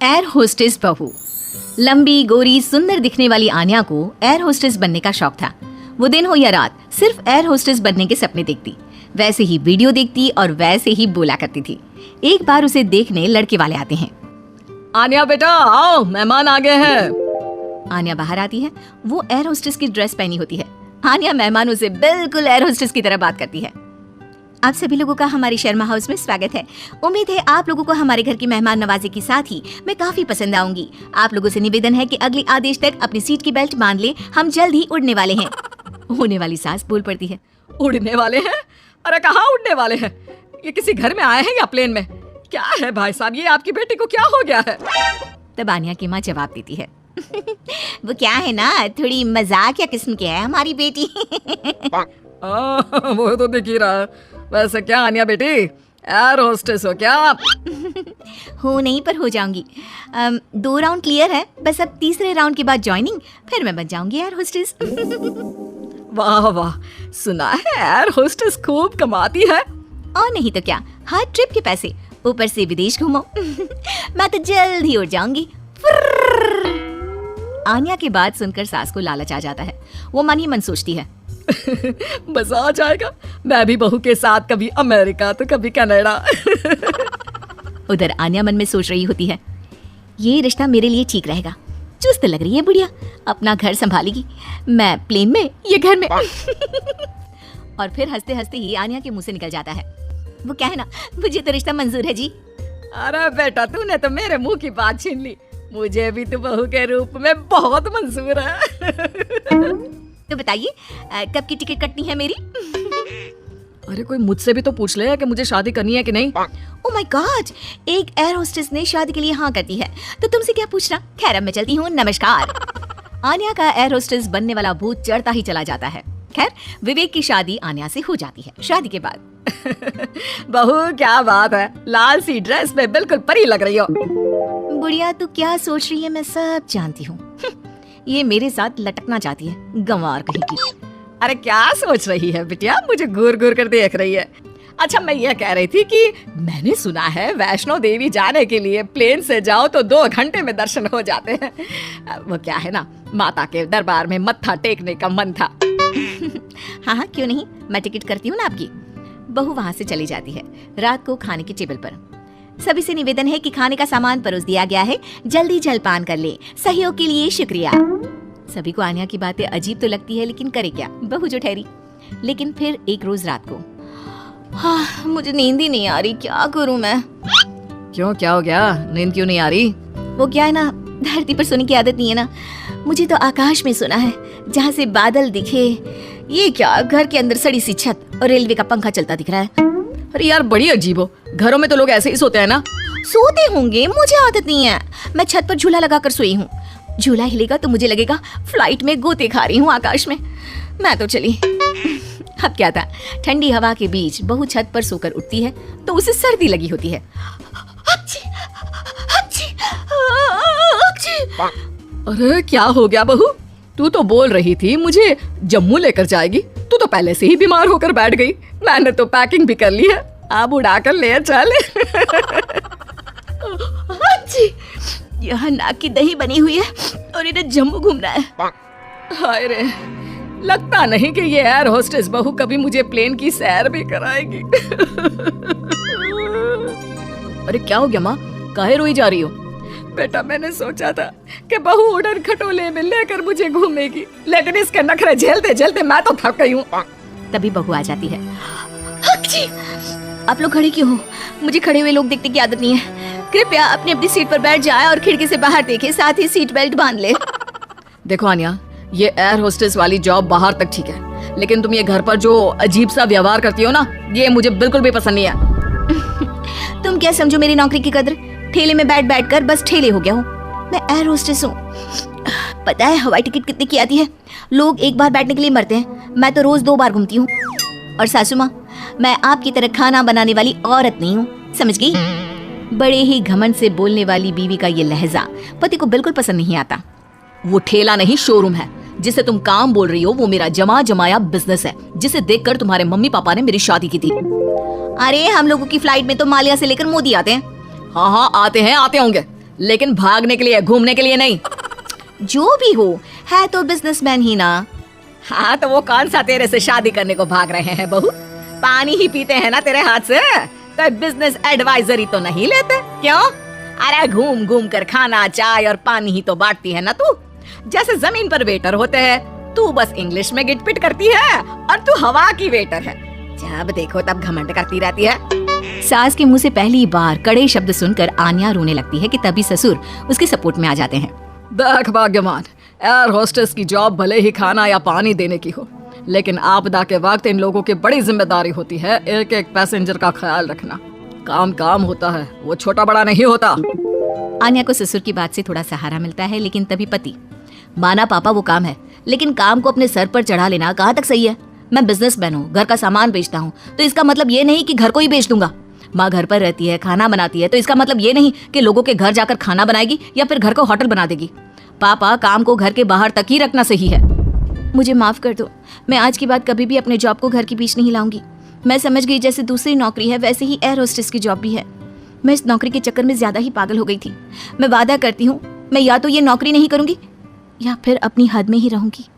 Air hostess बहू। लंबी गोरी सुंदर दिखने वाली आन्या को एयर होस्टेस बनने का शौक था। वो दिन हो या रात सिर्फ एयर होस्टेस बनने के सपने देखती, वैसे ही वीडियो देखती और वैसे ही बोला करती थी। एक बार उसे देखने लड़के वाले आते हैं। आन्या बेटा आओ, मेहमान आ गए हैं। आन्या बाहर आती है। वो एयर होस्टेस की ड्रेस पहनी होती है। आन्या मेहमानों से बिल्कुल एयर होस्टेस की तरह बात करती है। आप सभी लोगों का हमारी शर्मा हाउस में स्वागत है। उम्मीद है आप लोगों को हमारे घर की मेहमान नवाजी के साथ ही मैं काफी पसंद आऊंगी। आप लोगों से निवेदन है कि अगले आदेश तक अपनी सीट की बेल्ट बांध ले, हम जल्द ही उड़ने वाले हैं। होने वाली सास बोल पड़ती है। उड़ने वाले हैं? अरे कहाँ उड़ने वाले हैं? ये किसी घर में आए हैं या प्लेन में? क्या है भाई साहब, ये आपकी बेटी को क्या हो गया है? तब आन्या की माँ जवाब देती है। वो क्या है ना, थोड़ी मजाक या किस्म की है हमारी बेटी। वो तो दिख ही रहा है। वैसे क्या आन्या बेटी, एयर होस्टेस हो क्या आप? हो नहीं, पर हो जाऊंगी। 2 राउंड क्लियर है, बस अब तीसरे राउंड के बाद ज्वाइनिंग, फिर मैं बन जाऊंगी एयर होस्टेस। वाह वाह, सुना है एयर होस्टेस खूब कमाती है। और नहीं तो क्या, हर ट्रिप के पैसे, ऊपर से विदेश घूमो। मैं तो जल्द ही उड़ जाऊंगी। आन्या की बात सुनकर सास को लालच आ जाता है। वो मन ही मन सोचती है, मजा आ जाएगा, मैं भी बहू के साथ कभी अमेरिका तो कभी कनाडा। उधर आन्या मन में सोच रही होती है, ये रिश्ता मेरे लिए ठीक रहेगा। चुस्त लग रही है बुढ़िया, अपना घर संभालेगी, मैं प्लेन में, ये घर में। और फिर हंसते हंसते ही आन्या के मुंह से निकल जाता है, वो क्या है ना, मुझे तो रिश्ता मंजूर है जी। अरे बेटा, तूने तो मेरे मुंह की बात छीन ली। मुझे भी तो बहू के रूप में बहुत मंजूर है। तो बताइए कब की टिकट कटनी है मेरी? अरे कोई मुझसे भी तो पूछ ले कि मुझे शादी करनी है कि नहीं। ओह माय गॉड, एक एयर होस्टेस ने शादी के लिए हाँ कर दी है, तो तुमसे क्या पूछना। खैर अब मैं चलती हूँ, नमस्कार। आन्या का एयर होस्टेस बनने वाला भूत चढ़ता ही चला जाता है। खैर विवेक की शादी आन्या से हो जाती है। शादी के बाद बहू क्या बात है, लाल सी ड्रेस में बिल्कुल परी लग रही हो। बुढ़िया तू क्या सोच रही है मैं सब जानती हूँ। ये मेरे साथ लटकना चाहती है, गंवार कहीं की। अरे क्या सोच रही है बिटिया, मुझे घूर घूर कर देख रही है। अच्छा मैं ये कह रही थी कि मैंने सुना है वैष्णो देवी जाने के लिए प्लेन से जाओ तो 2 घंटे में दर्शन हो जाते हैं। वो क्या है ना, माता के दरबार में मत्था टेकने का मन था। हाँ हाँ क्यों नहीं, मैं टिकट करती हूँ ना आपकी। बहू वहाँ से चली जाती है। रात को खाने की टेबल पर सभी से निवेदन है कि खाने का सामान परोस दिया गया है, जल्दी जलपान कर ले, सहयोग के लिए शुक्रिया। सभी को आन्या की बातें अजीब तो लगती है, लेकिन करे क्या, बहू जो ठहरी। लेकिन फिर एक रोज रात को, हाँ मुझे नींद ही नहीं आ रही, क्या करूं मैं। क्यों, क्या हो गया, नींद क्यों नहीं आ रही? वो क्या है ना, धरती पर सोने की आदत नहीं है ना, मुझे तो आकाश में सोना है, जहाँ से बादल दिखे। ये क्या, घर के अंदर सड़ी सी छत और रेलवे का पंखा चलता दिख रहा है। अरे यार बड़ी अजीब हो, घरों में तो लोग ऐसे ही सोते हैं ना। सोते होंगे, मुझे आदत नहीं है। मैं छत पर झूला लगाकर सोई हूँ, झूला हिलेगा तो मुझे लगेगा फ्लाइट में गोते खा रही हूँ आकाश में। मैं तो चली। अब क्या था, ठंडी हवा के बीच बहू छत पर सोकर उठती है तो उसे सर्दी लगी होती है। अरे क्या हो गया बहू, तू तो बोल रही थी मुझे जम्मू लेकर जाएगी, तू तो पहले से ही बीमार होकर बैठ गई। मैंने तो पैकिंग भी कर ली है, अब उड़ा कर ले चल। यहाँ नाक की दही बनी हुई है और इन्हें जम्मू घूमना है। हाय रे, लगता नहीं कि ये एयर होस्टेस बहू कभी मुझे प्लेन की सैर भी कराएगी। अरे क्या हो गया माँ, काहे रोई जा रही हो? बेटा मैंने सोचा था कि बहू उड़न खटोले में लेकर मुझे घूमेगी, लेकिन इसके नखरे झेलते झेलते मैं तो थक गई हूँ। तभी बहू आ जाती है। आप लोग खड़े क्यों हो? मुझे खड़े हुए लोग देखने की आदत नहीं है। कृपया अपनी अपनी सीट पर बैठ जाए और खिड़की से बाहर देखे, साथ ही सीट बेल्ट बांध ले। देखो आन्या, ये एयर होस्टेस वाली जॉब बाहर तक ठीक है, लेकिन तुम ये घर पर जो अजीब सा व्यवहार करती हो ना, ये मुझे बिल्कुल भी पसंद नहीं है। तुम क्या समझो मेरी नौकरी की कदर? ठेले में बैठ बैठ कर बस ठेले हो गया हूँ। मैं एयर होस्टेस हूँ। पता है हवाई टिकट कितने की आती है? लोग एक बार बैठने के लिए मरते हैं, मैं तो रोज 2 बार घूमती हूँ। और सासू माँ, मैं आपकी तरह खाना बनाने वाली औरत नहीं हूँ, समझ गई? बड़े ही घमंड से बोलने वाली बीवी का ये लहजा पति को बिल्कुल पसंद नहीं आता। वो ठेला नहीं शोरूम है, जिसे तुम काम बोल रही हो, वो मेरा जमा जमाया बिजनेस है, जिसे देखकर तुम्हारे मम्मी पापा ने मेरी शादी की थी। अरे हम लोगों की फ्लाइट में तो मालिया से लेकर मोदी आते हैं। हाँ हाँ आते हैं, आते होंगे, लेकिन भागने के लिए, घूमने के लिए नहीं। जो भी हो, है तो बिजनेसमैन ही ना। हाँ तो वो कौन सा तेरे से शादी करने को भाग रहे हैं बहू? पानी ही पीते हैं ना तेरे हाथ से, तो बिजनेस एडवाइजरी तो नहीं लेते क्यों? अरे घूम घूम कर खाना, चाय और पानी ही तो बांटती है ना तू। जैसे जमीन पर वेटर होते हैं, तू बस इंग्लिश में गिटपिट करती है और तू हवा की वेटर है। जब देखो तब घमंड करती रहती है। सास के मुंह से पहली बार कड़े शब्द सुनकर आन्या रोने लगती है कि तभी ससुर उसके सपोर्ट में आ जाते हैं। देख भाग्यमान, एयर होस्टेस की जॉब भले ही खाना या पानी देने की हो, लेकिन आपदा के वक्त इन लोगों की बड़ी जिम्मेदारी होती है एक एक पैसेंजर का ख्याल रखना। काम काम होता है, वो छोटा बड़ा नहीं होता। आन्या को ससुर की बात से थोड़ा सहारा मिलता है, लेकिन तभी पति, माना पापा वो काम है, लेकिन काम को अपने सर पर चढ़ा लेना कहाँ तक सही है? मैं बिजनेसमैन हूँ, घर का सामान बेचता हूँ, तो इसका मतलब ये नहीं कि घर को ही बेच दूंगा। माँ घर पर रहती है, खाना बनाती है, तो इसका मतलब ये नहीं कि लोगों के घर जाकर खाना बनाएगी या फिर घर को होटल बना देगी। पापा, काम को घर के बाहर तक ही रखना सही है। मुझे माफ कर दो, मैं आज के बाद कभी भी अपने जॉब को घर के बीच नहीं लाऊंगी। मैं समझ गई जैसे दूसरी नौकरी है वैसे ही एयर होस्टेस की जॉब भी है। मैं इस नौकरी के चक्कर में ज्यादा ही पागल हो गई थी। मैं वादा करती हूँ, मैं या तो ये नौकरी नहीं करूंगी या फिर अपनी हद में ही रहूंगी।